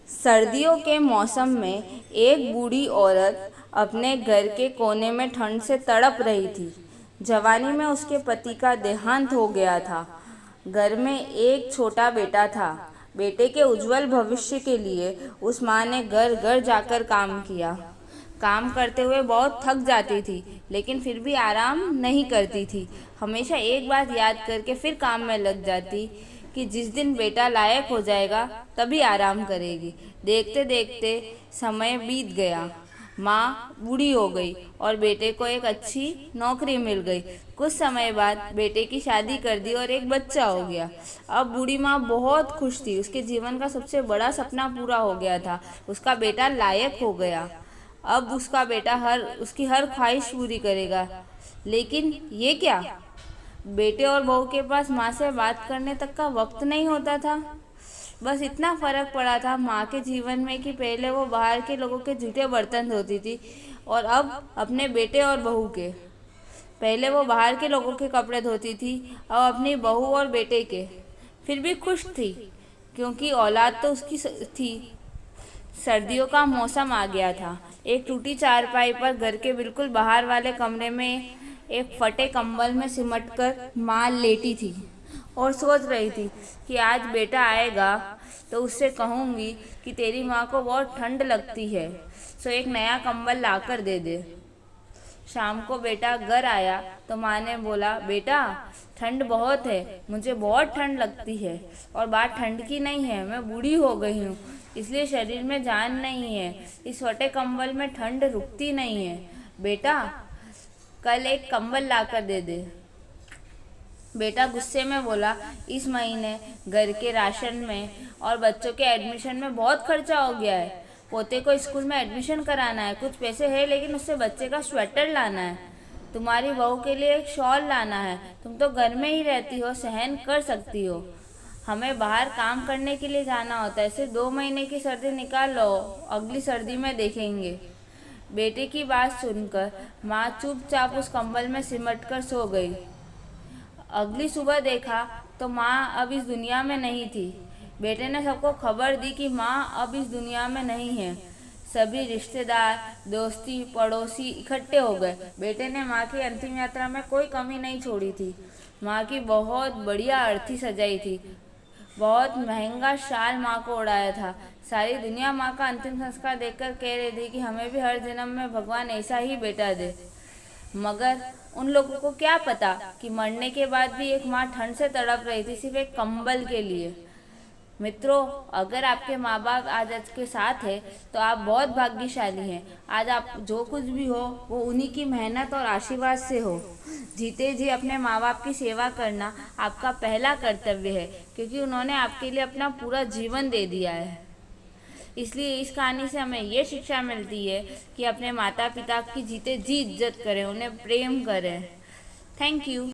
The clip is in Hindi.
सर्दियों के मौसम में एक बूढ़ी औरत अपने घर के कोने में ठंड से तड़प रही थी। जवानी में उसके पति का देहांत हो गया था। घर में एक छोटा बेटा था। बेटे के उज्जवल भविष्य के लिए उस माँ ने घर घर जाकर काम किया। काम करते हुए बहुत थक जाती थी, लेकिन फिर भी आराम नहीं करती थी। हमेशा एक बात याद करके फिर काम में लग जाती कि जिस दिन बेटा लायक हो जाएगा तभी आराम करेगी। देखते देखते समय बीत गया। माँ बूढ़ी हो गई और बेटे को एक अच्छी नौकरी मिल गई। कुछ समय बाद बेटे की शादी कर दी और एक बच्चा हो गया। अब बूढ़ी माँ बहुत खुश थी। उसके जीवन का सबसे बड़ा सपना पूरा हो गया था। उसका बेटा लायक हो गया। अब उसका बेटा उसकी हर ख्वाहिश पूरी करेगा। लेकिन ये क्या, बेटे और बहू के पास माँ से बात करने तक का वक्त नहीं होता था। बस इतना फर्क पड़ा था माँ के जीवन में कि पहले वो बाहर के लोगों के जूठे बर्तन धोती थी और अब अपने बेटे और बहू के। पहले वो बाहर के लोगों के कपड़े धोती थी, अब अपनी बहू और बेटे के। फिर भी खुश थी क्योंकि औलाद तो उसकी थी। सर्दियों का मौसम आ गया था। एक टूटी चारपाई पर घर के बिल्कुल बाहर वाले कमरे में एक फटे कंबल में सिमटकर माँ लेटी थी और सोच रही थी कि आज बेटा आएगा तो उससे कहूँगी कि तेरी माँ को बहुत ठंड लगती है, सो एक नया कंबल लाकर दे दे। शाम को बेटा घर आया तो माँ ने बोला, बेटा ठंड बहुत है, मुझे बहुत ठंड लगती है। और बात ठंड की नहीं है, मैं बूढ़ी हो गई हूँ, इसलिए शरीर में जान नहीं है। इस फटे कंबल में ठंड रुकती नहीं है। बेटा कल एक कंबल लाकर दे दे। बेटा गुस्से में बोला, इस महीने घर के राशन में और बच्चों के एडमिशन में बहुत खर्चा हो गया है। पोते को स्कूल में एडमिशन कराना है, कुछ पैसे है लेकिन उससे बच्चे का स्वेटर लाना है। तुम्हारी बहू के लिए एक शॉल लाना है। तुम तो घर में ही रहती हो, सहन कर सकती हो। हमें बाहर काम करने के लिए जाना होता है। सिर्फ 2 महीने की सर्दी निकाल लो, अगली सर्दी में देखेंगे। बेटे की बात सुनकर माँ चुपचाप उस कंबल में सिमट कर सो गई। अगली सुबह देखा तो माँ अब इस दुनिया में नहीं थी। बेटे ने सबको खबर दी कि माँ अब इस दुनिया में नहीं है। सभी रिश्तेदार, दोस्ती, पड़ोसी इकट्ठे हो गए। बेटे ने माँ की अंतिम यात्रा में कोई कमी नहीं छोड़ी थी। माँ की बहुत बढ़िया अर्थी सजाई थी, बहुत महंगा शाल माँ को उड़ाया था। सारी दुनिया माँ का अंतिम संस्कार देखकर कह रही थी कि हमें भी हर जन्म में भगवान ऐसा ही बेटा दे। मगर उन लोगों को क्या पता कि मरने के बाद भी एक माँ ठंड से तड़प रही थी, सिर्फ एक कंबल के लिए। मित्रों, अगर आपके माँ बाप आज आपके साथ है तो आप बहुत भाग्यशाली हैं। आज आप जो कुछ भी हो वो उन्हीं की मेहनत और आशीर्वाद से हो। जीते जी अपने माँ बाप की सेवा करना आपका पहला कर्तव्य है, क्योंकि उन्होंने आपके लिए अपना पूरा जीवन दे दिया है। इसलिए इस कहानी से हमें ये शिक्षा मिलती है कि अपने माता पिता की जीते जी इज्जत करें, उन्हें प्रेम करें। Thank you.